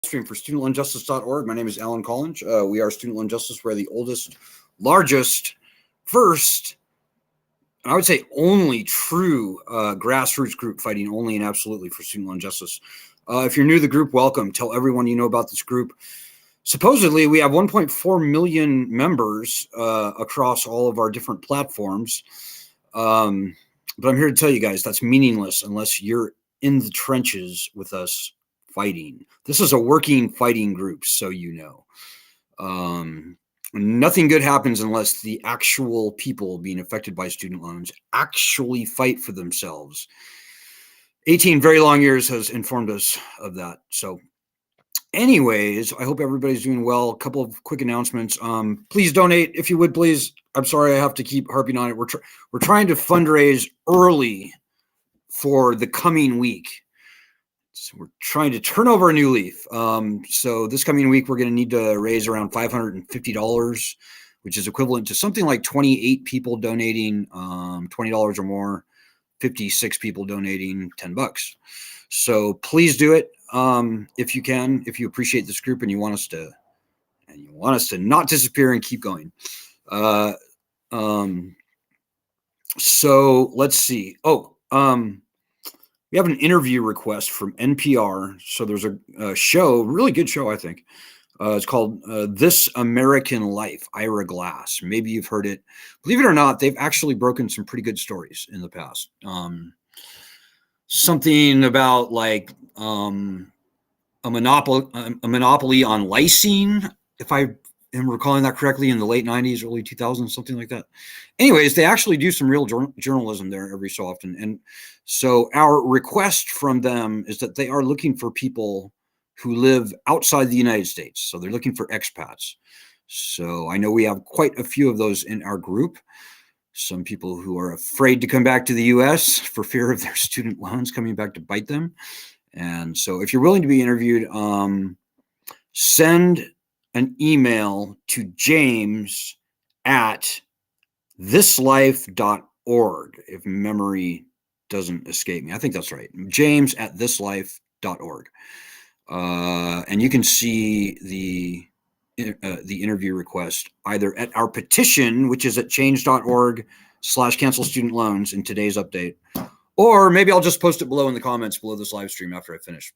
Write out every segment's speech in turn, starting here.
Stream for studentloanjustice.org. My name is Alan Collins. We are Student Loan Justice. We're the oldest, largest, first, and I would say only true grassroots group fighting only and absolutely for student loan justice. If you're new to the group, welcome. Tell everyone you know about this group. Supposedly, we have 1.4 million members across all of our different platforms. But I'm here to tell you guys that's meaningless unless you're in the trenches with us fighting. This is a working fighting group, so you know. Nothing good happens unless the actual people being affected by student loans actually fight for themselves. 18 very long years has informed us of that. So anyways, I hope everybody's doing well. A couple of quick announcements. Please donate if you would, please. I'm sorry I have to keep harping on it. We're trying to fundraise early for the coming week. So we're trying to turn over a new leaf. So this coming week, we're going to need to raise around $550, which is equivalent to something like 28 people donating $20 or more, 56 people donating $10. So please do it if you can, if you appreciate this group and you want us to not disappear and keep going. So let's see. We have an interview request from NPR. So there's a show, really good show, I think. It's called This American Life, Ira Glass. Maybe you've heard it. Believe it or not, they've actually broken some pretty good stories in the past. Something about like a monopoly on lysine, if I am recalling that correctly, in the late 90s, early 2000s, something like that. Anyways, they actually do some real journalism there every so often. And so our request from them is that they are looking for people who live outside the United States. So they're looking for expats. So I know we have quite a few of those in our group. Some people who are afraid to come back to the US for fear of their student loans coming back to bite them. And so if you're willing to be interviewed, send an email to James at thislife.org, if memory doesn't escape me. I think that's right. James at thislife.org. And you can see the interview request either at our petition, which is at change.org/cancel student loans in today's update, or maybe I'll just post it below in the comments below this live stream after I finish.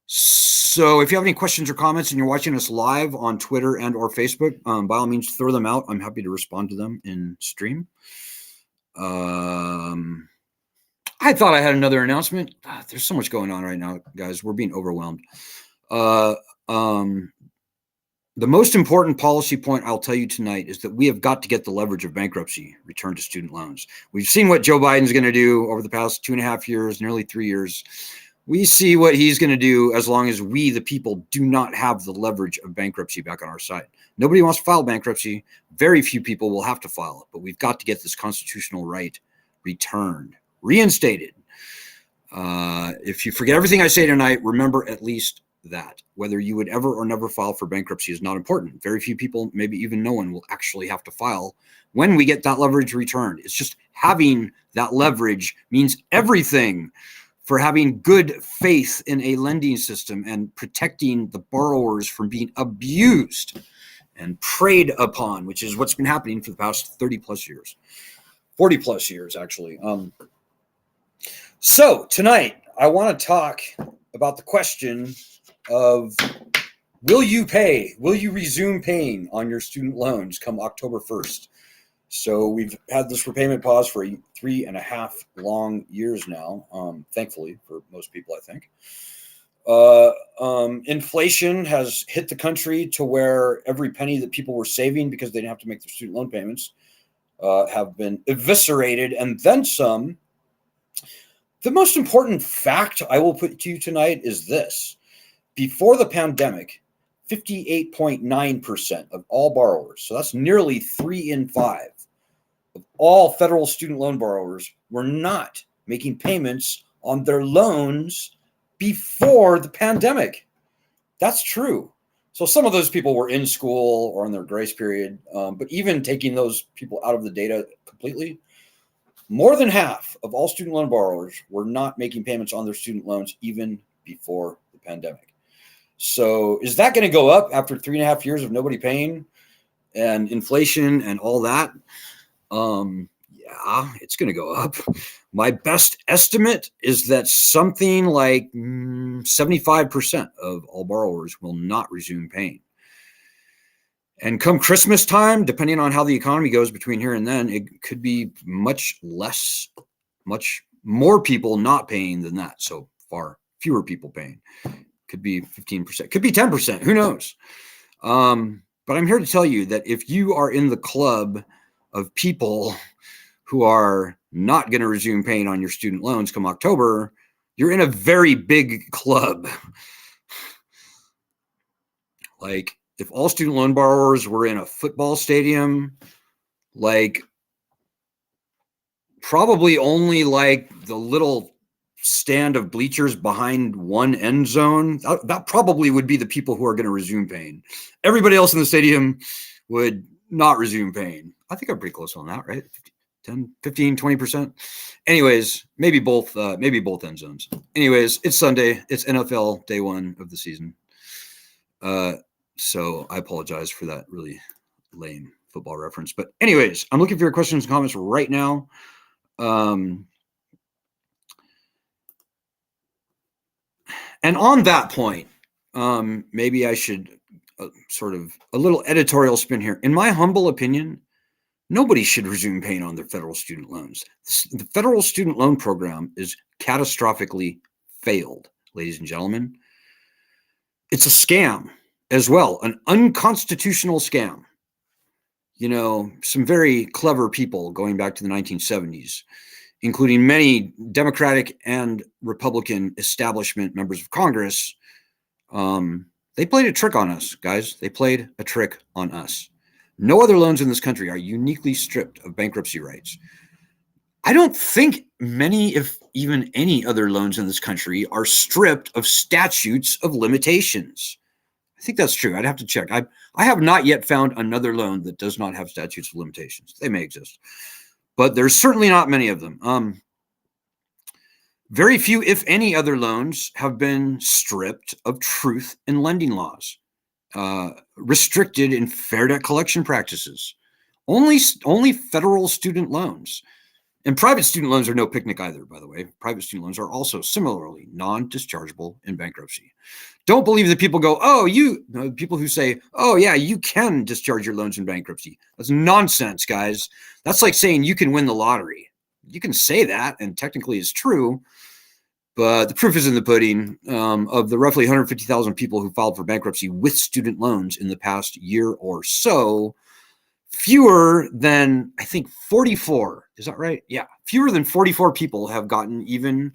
So if you have any questions or comments and you're watching us live on Twitter and or Facebook, by all means, throw them out. I'm happy to respond to them in stream. I thought I had another announcement. There's so much going on right now, guys. We're being overwhelmed. The most important policy point I'll tell you tonight is that we have got to get the leverage of bankruptcy returned to student loans. We've seen what Joe Biden's going to do over the past 2.5 years, nearly 3 years. We see what he's going to do as long as we, the people, do not have the leverage of bankruptcy back on our side. Nobody wants to file bankruptcy. Very few people will have to file it, but we've got to get this constitutional right returned, reinstated. If you forget everything I say tonight, remember at least that. Whether you would ever or never file for bankruptcy is not important. Very few people, maybe even no one, will actually have to file when we get that leverage returned. It's just having that leverage means everything for having good faith in a lending system and protecting the borrowers from being abused and preyed upon, which is what's been happening for the past 30 plus years, 40 plus years, actually. So tonight I want to talk about the question of, will you resume paying on your student loans come October 1st? So we've had this repayment pause for 3.5 long years now, thankfully for most people, I think. Inflation has hit the country to where every penny that people were saving because they didn't have to make their student loan payments have been eviscerated, and then some. The most important fact I will put to you tonight is this. Before the pandemic, 58.9% of all borrowers, so that's nearly 3 in 5 of all federal student loan borrowers, were not making payments on their loans before the pandemic. That's true. So some of those people were in school or in their grace period, but even taking those people out of the data completely, more than half of all student loan borrowers were not making payments on their student loans even before the pandemic. So is that going to go up after 3.5 years of nobody paying and inflation and all that? Yeah, it's going to go up. My best estimate is that something like 75% of all borrowers will not resume paying. And come Christmas time, depending on how the economy goes between here and then, it could be much more people not paying than that. So far fewer people paying. Could be 15%, could be 10%, who knows? But I'm here to tell you that if you are in the club of people who are not going to resume paying on your student loans come October, you're in a very big club. Like, if all student loan borrowers were in a football stadium, like probably only like the little stand of bleachers behind one end zone, that probably would be the people who are going to resume paying. Everybody else in the stadium would not resume paying. I think I'm pretty close on that, right? 10, 15, 20%. Anyways, maybe both end zones. Anyways, it's Sunday. It's NFL day one of the season. So I apologize for that really lame football reference. But anyways, I'm looking for your questions and comments right now. And on that point, maybe I should sort of a little editorial spin here. In my humble opinion, nobody should resume paying on their federal student loans. The federal student loan program is catastrophically failed, ladies and gentlemen. It's a scam as well, an unconstitutional scam. You know, some very clever people going back to the 1970s, including many Democratic and Republican establishment members of Congress, they played a trick on us, guys. They played a trick on us. No other loans in this country are uniquely stripped of bankruptcy rights. I don't think many, if even any other loans in this country are stripped of statutes of limitations. I think that's true. I'd have to check. I have not yet found another loan that does not have statutes of limitations. They may exist, but there's certainly not many of them. Very few, if any, other loans have been stripped of truth in lending laws, restricted in fair debt collection practices. Only federal student loans. And private student loans are no picnic either, by the way. Private student loans are also similarly non-dischargeable in bankruptcy. Don't believe that people go, people who say, oh yeah, you can discharge your loans in bankruptcy. That's nonsense, guys. That's like saying you can win the lottery. You can say that, and technically it's true, but the proof is in the pudding. Of the roughly 150,000 people who filed for bankruptcy with student loans in the past year or so, fewer than, I think, 44. Is that right? Yeah. Fewer than 44 people have gotten even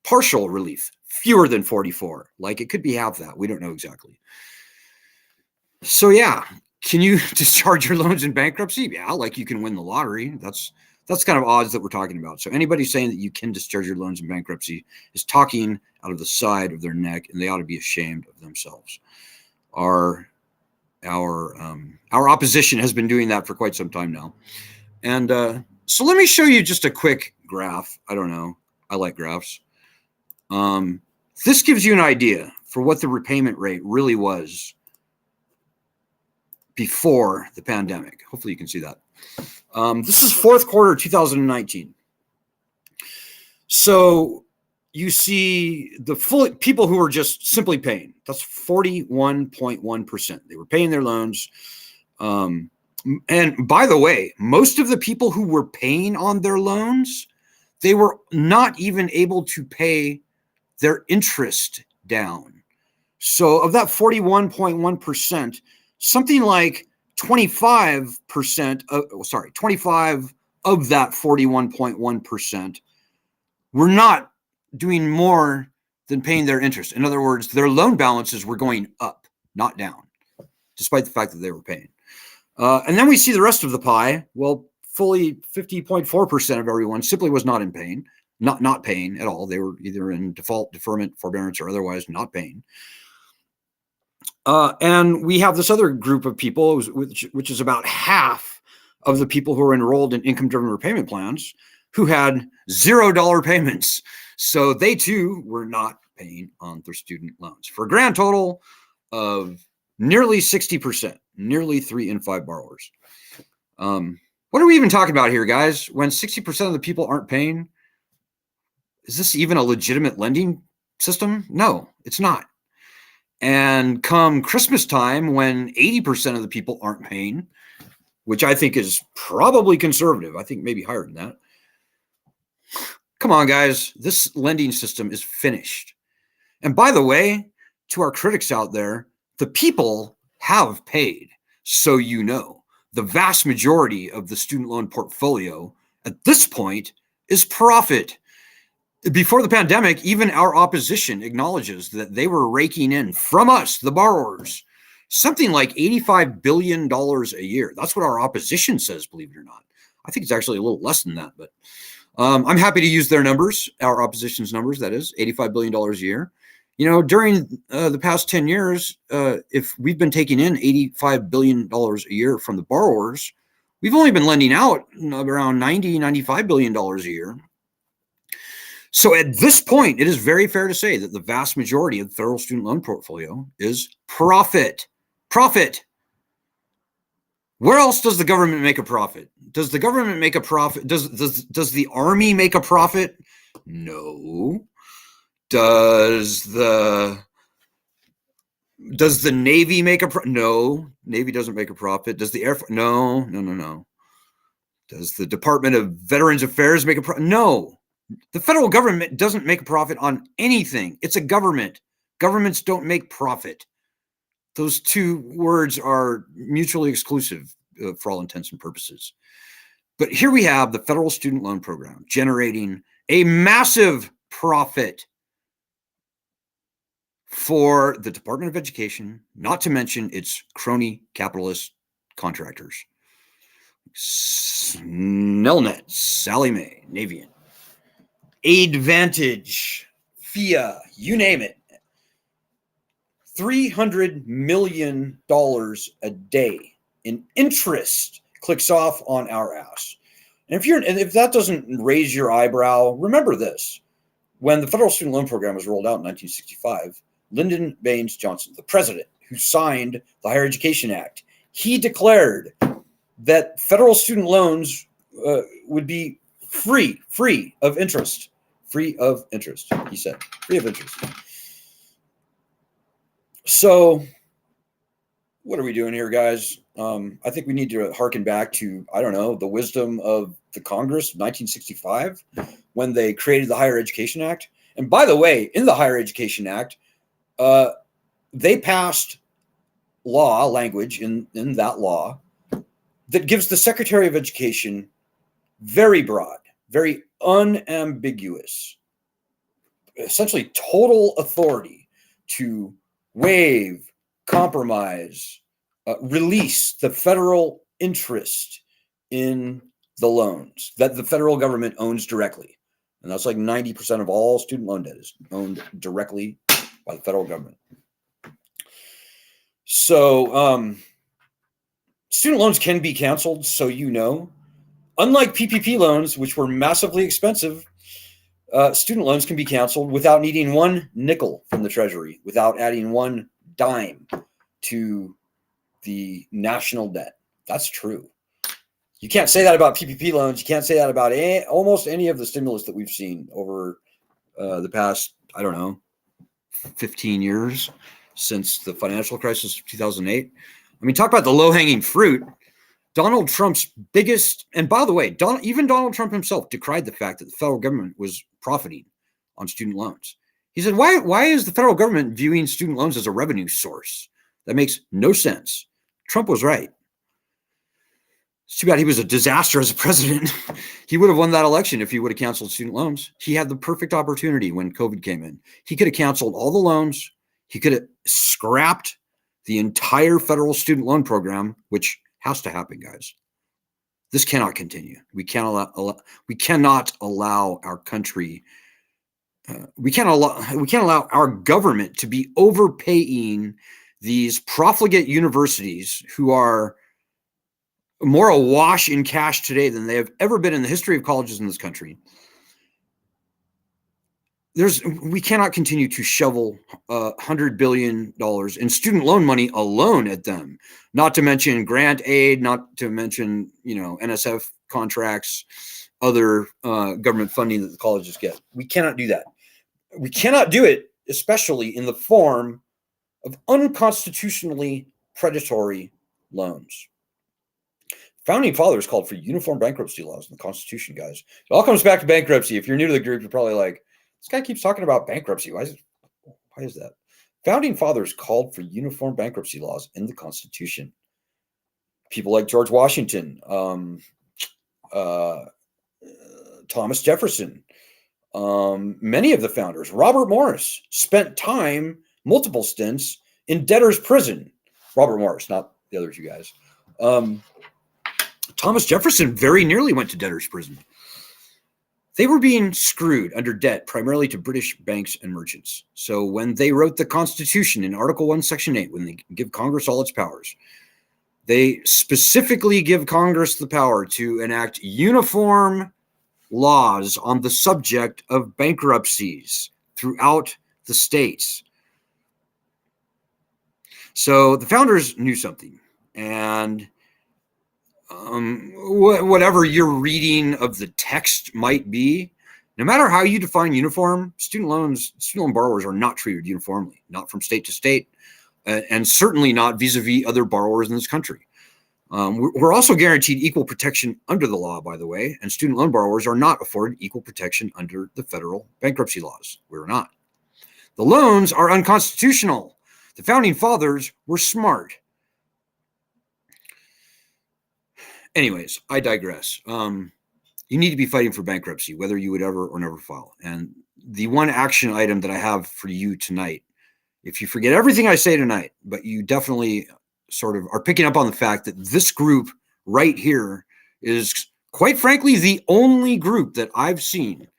partial relief. Fewer than 44. Like, it could be half that. We don't know exactly. So yeah, can you discharge your loans in bankruptcy? Yeah, like you can win the lottery. That's kind of odds that we're talking about. So anybody saying that you can discharge your loans in bankruptcy is talking out of the side of their neck, and they ought to be ashamed of themselves. Our opposition has been doing that for quite some time now. And so let me show you just a quick graph. I don't know. I like graphs. This gives you an idea for what the repayment rate really was before the pandemic. Hopefully you can see that. This is fourth quarter 2019. So you see the full people who were just simply paying. That's 41.1%. They were paying their loans. And by the way, most of the people who were paying on their loans, they were not even able to pay their interest down. So of that 41.1%, something like 25 of that 41.1% were not doing more than paying their interest. In other words, their loan balances were going up, not down, despite the fact that they were paying. And then we see the rest of the pie. Well, fully 50.4% of everyone simply was not in pain, not paying at all. They were either in default, deferment, forbearance, or otherwise not paying. And we have this other group of people, which is about half of the people who are enrolled in income-driven repayment plans, who had $0 payments. So they too were not paying on their student loans for a grand total of nearly 60%, nearly 3 in 5 borrowers. What are we even talking about here, guys? When 60% of the people aren't paying, is this even a legitimate lending system? No, it's not. And come Christmas time, when 80% of the people aren't paying, which I think is probably conservative, I think maybe higher than that. Come on, guys, this lending system is finished. And by the way, to our critics out there, the people have paid, so you know. The vast majority of the student loan portfolio at this point is profit. Before the pandemic, even our opposition acknowledges that they were raking in from us, the borrowers, something like $85 billion a year. That's what our opposition says, believe it or not. I think it's actually a little less than that, but I'm happy to use their numbers, our opposition's numbers, that is, $85 billion a year. You know, during the past 10 years, if we've been taking in $85 billion a year from the borrowers, we've only been lending out around $95 billion a year. So at this point, it is very fair to say that the vast majority of the federal student loan portfolio is profit. Profit. Where else does the government make a profit? Does the government make a profit? Does the Army make a profit? No. Does the Navy make a profit? No, Navy doesn't make a profit. Does the Air Force? No. Does the Department of Veterans Affairs make a profit? No. The federal government doesn't make a profit on anything. It's a government. Governments don't make profit. Those two words are mutually exclusive for all intents and purposes. But here we have the federal student loan program generating a massive profit for the Department of Education, not to mention its crony capitalist contractors. Nelnet, Sally Mae, Navient, Advantage, FIA, you name it. $300 million a day in interest clicks off on our ass. And if that doesn't raise your eyebrow, remember this. When the federal student loan program was rolled out in 1965, Lyndon Baines Johnson, the president who signed the Higher Education Act, he declared that federal student loans would be free of interest. Free of interest, he said. Free of interest. So what are we doing here, guys? I think we need to harken back to, I don't know, the wisdom of the Congress of 1965 when they created the Higher Education Act. And by the way, in the Higher Education Act, they passed language in that law that gives the Secretary of Education very broad, very unambiguous, essentially total authority to waive, compromise, release the federal interest in the loans that the federal government owns directly. And that's like 90% of all student loan debt is owned directly by the federal government. So student loans can be canceled, so you know. Unlike PPP loans, which were massively expensive, student loans can be canceled without needing one nickel from the Treasury, without adding one dime to the national debt. That's true. You can't say that about PPP loans. You can't say that about almost any of the stimulus that we've seen over the past, 15 years since the financial crisis of 2008. I mean, talk about the low-hanging fruit. Donald Trump's biggest, and by the way, even Donald Trump himself decried the fact that the federal government was profiting on student loans. He said, why is the federal government viewing student loans as a revenue source? That makes no sense. Trump was right. It's too bad he was a disaster as a president. He would have won that election if he would have canceled student loans. He had the perfect opportunity when COVID came in. He could have canceled all the loans. He could have scrapped the entire federal student loan program, which has to happen, guys. This cannot continue. We cannot allow our country. We can't allow our government to be overpaying these profligate universities who are more awash in cash today than they have ever been in the history of colleges in this country. we cannot continue to shovel $100 billion in student loan money alone at them, not to mention grant aid, not to mention, NSF contracts, other government funding that the colleges get. We cannot do that. We cannot do it, especially in the form of unconstitutionally predatory loans. Founding fathers called for uniform bankruptcy laws in the Constitution, guys. It all comes back to bankruptcy. If you're new to the group, you're probably like, this guy keeps talking about bankruptcy. Why is that? Founding fathers called for uniform bankruptcy laws in the Constitution. People like George Washington, Thomas Jefferson, many of the founders, Robert Morris, spent time, multiple stints, in debtor's prison. Robert Morris, not the other two guys. Thomas Jefferson very nearly went to debtor's prison. They were being screwed under debt, primarily to British banks and merchants. So when they wrote the Constitution in Article 1, Section 8, when they give Congress all its powers, they specifically give Congress the power to enact uniform laws on the subject of bankruptcies throughout the states. So the founders knew something, and whatever your reading of the text might be, no matter how you define uniform, student loan borrowers are not treated uniformly, not from state to state, and certainly not vis-a-vis other borrowers in this country. We're also guaranteed equal protection under the law, by the way, and student loan borrowers are not afforded equal protection under the federal bankruptcy laws. We're not. The loans are unconstitutional. The founding fathers were smart. Anyways, I digress. You need to be fighting for bankruptcy, whether you would ever or never file. And the one action item that I have for you tonight, if you forget everything I say tonight, but you definitely sort of are picking up on the fact that this group right here is, quite frankly, the only group that I've seen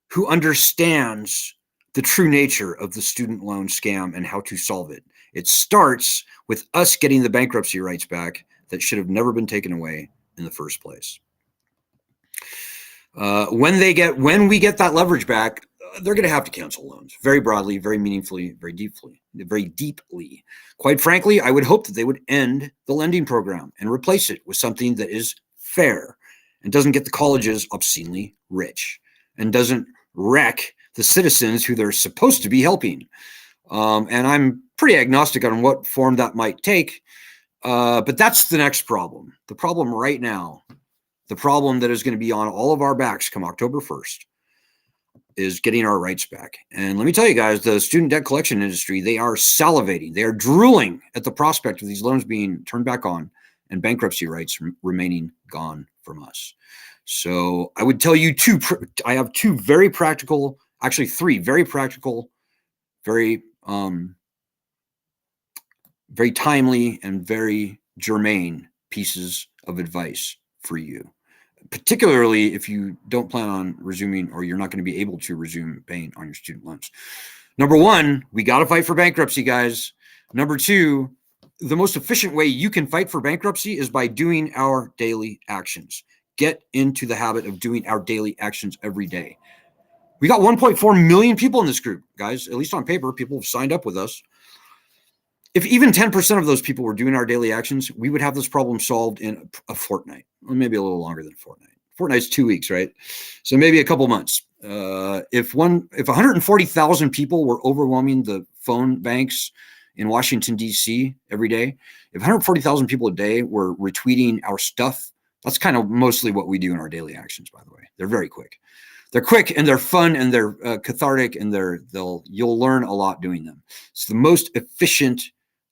who understands the true nature of the student loan scam and how to solve it. It starts with us getting the bankruptcy rights back that should have never been taken away in the first place. When we get that leverage back, they're going to have to cancel loans very broadly, very meaningfully, very deeply. Quite frankly, I would hope that they would end the lending program and replace it with something that is fair and doesn't get the colleges obscenely rich and doesn't wreck the citizens who they're supposed to be helping. And I'm pretty agnostic on what form that might take. But that's the next problem. The problem right now, the problem that is going to be on all of our backs come October 1st, is getting our rights back. And let me tell you guys, the student debt collection industry, they are salivating. They are drooling at the prospect of these loans being turned back on and bankruptcy rights remaining gone from us. So I would tell you I have two very practical, actually three very practical, very timely and very germane pieces of advice for you, particularly if you don't plan on resuming, or you're not going to be able to resume paying on your student loans. Number one, we got to fight for bankruptcy, guys. Number two, the most efficient way you can fight for bankruptcy is by doing our daily actions. Get into the habit of doing our daily actions every day. We got 1.4 million people in this group, guys. At least on paper, people have signed up with us. If even 10% of those people were doing our daily actions, we would have this problem solved in a fortnight, or maybe a little longer than a fortnight. Fortnight's 2 weeks, right? So maybe a couple months. If 140,000 people were overwhelming the phone banks in Washington, D.C. every day, if 140,000 people a day were retweeting our stuff, that's kind of mostly what we do in our daily actions, by the way. They're very quick. They're quick and they're fun and they're cathartic, and you'll learn a lot doing them. It's the most efficient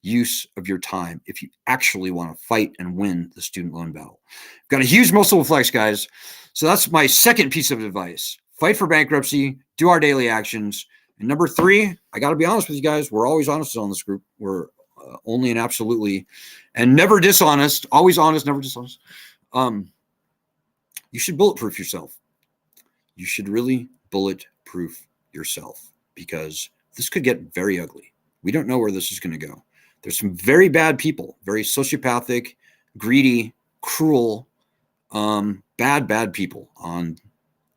use of your time if you actually want to fight and win the student loan battle. Got a huge muscle flex, guys. So that's my second piece of advice. Fight for bankruptcy, do our daily actions. And number three, I got to be honest with you guys, we're always honest on this group. We're only and absolutely and never dishonest, always honest, never dishonest. You should bulletproof yourself. You should really bulletproof yourself, because this could get very ugly. We don't know where this is going to go. There's some very bad people, very sociopathic, greedy, cruel, bad people on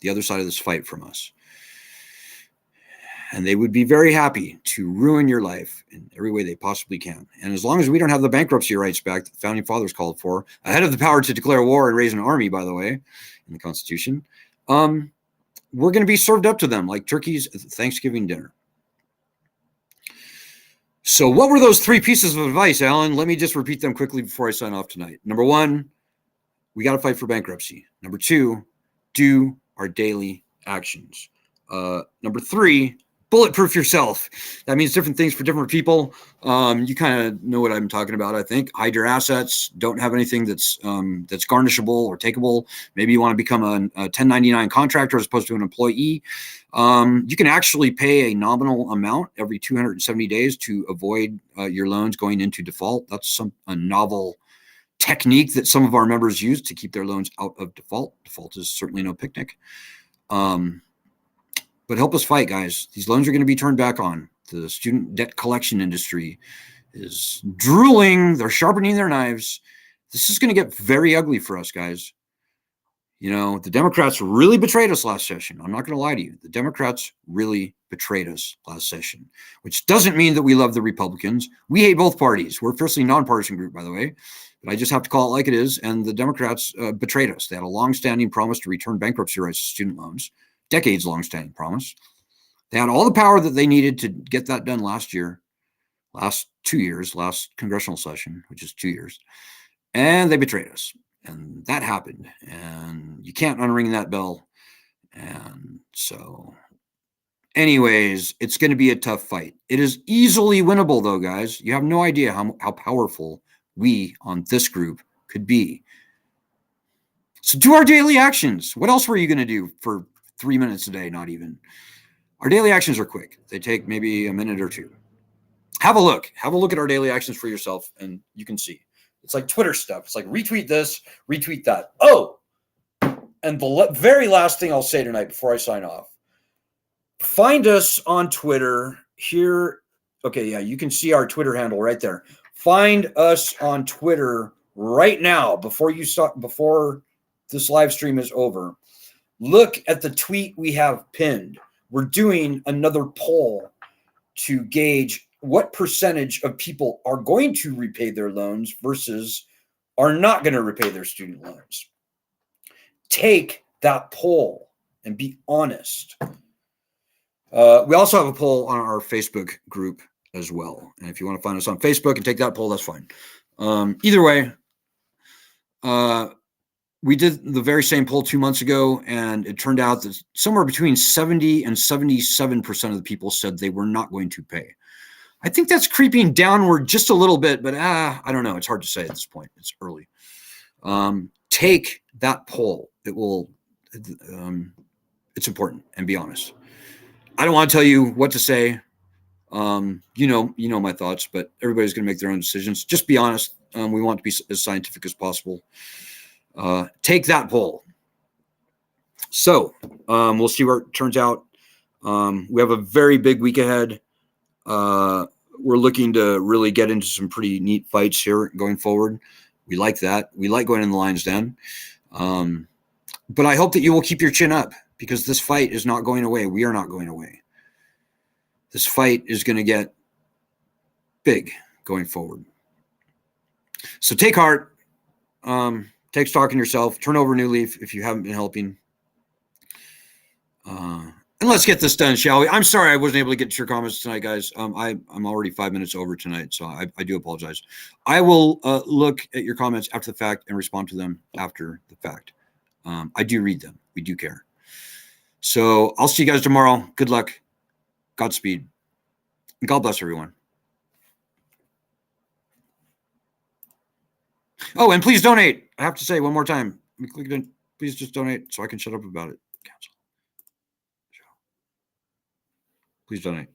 the other side of this fight from us. And they would be very happy to ruin your life in every way they possibly can. And as long as we don't have the bankruptcy rights back that the founding fathers called for, ahead of the power to declare war and raise an army, by the way, in the Constitution, we're going to be served up to them like turkeys at Thanksgiving dinner. So what were those 3 pieces of advice, Alan? Let me just repeat them quickly before I sign off tonight. Number 1, we got to fight for bankruptcy. Number 2, do our daily actions. Number 3, bulletproof yourself. That means different things for different people. You kind of know what I'm talking about, I think. Hide your assets. Don't have anything that's garnishable or takeable. Maybe you want to become a 1099 contractor as opposed to an employee. You can actually pay a nominal amount every 270 days to avoid your loans going into default. That's a novel technique that some of our members use to keep their loans out of default. Default is certainly no picnic. But help us fight, guys. These loans are going to be turned back on. The student debt collection industry is drooling. They're sharpening their knives. This is going to get very ugly for us, guys. You know, the Democrats really betrayed us last session. I'm not going to lie to you. The Democrats really betrayed us last session, which doesn't mean that we love the Republicans. We hate both parties. We're a fiercely nonpartisan group, by the way. But I just have to call it like it is. And the Democrats betrayed us. They had a long-standing promise to return bankruptcy rights to student loans. Decades long-standing promise. They had all the power that they needed to get that done last 2 years, last congressional session, which is 2 years. And they betrayed us. And that happened. And you can't unring that bell. And so, anyways, it's going to be a tough fight. It is easily winnable, though, guys. You have no idea how powerful we on this group could be. So do our daily actions. What else were you going to do for 3 minutes a day? Not even. Our daily actions are quick. They take maybe a minute or 2. Have a look. Have a look at our daily actions for yourself, and you can see. It's like Twitter stuff. It's like retweet this, retweet that. Oh, and the very last thing I'll say tonight before I sign off. Find us on Twitter here. Okay, yeah, you can see our Twitter handle right there. Find us on Twitter right now before this live stream is over. Look at the tweet we have pinned. We're doing another poll to gauge what percentage of people are going to repay their loans versus are not going to repay their student loans. Take that poll and be honest. We also have a poll on our Facebook group as well. And if you want to find us on Facebook and take that poll, that's fine. Either way, we did the very same poll 2 months ago, and it turned out that somewhere between 70 and 77% of the people said they were not going to pay. I think that's creeping downward just a little bit, but I don't know. It's hard to say at this point. It's early. Take that poll. It's important, and be honest. I don't want to tell you what to say. You know my thoughts, but everybody's going to make their own decisions. Just be honest. We want to be as scientific as possible. Take that poll. So we'll see where it turns out. We have a very big week ahead. We're looking to really get into some pretty neat fights here going forward. We like that. We like going in the lion's den. But I hope that you will keep your chin up, because this fight is not going away. We are not going away. This fight is going to get big going forward. So take heart. Take stock in yourself. Turn over a new leaf if you haven't been helping. And let's get this done, shall we? I'm sorry I wasn't able to get to your comments tonight, guys. I'm already 5 minutes over tonight, so I do apologize. I will look at your comments after the fact and respond to them after the fact. I do read them. We do care. So I'll see you guys tomorrow. Good luck. Godspeed. And God bless everyone. Oh, and please donate. I have to say one more time. Please just donate so I can shut up about it. Cancel. Please donate.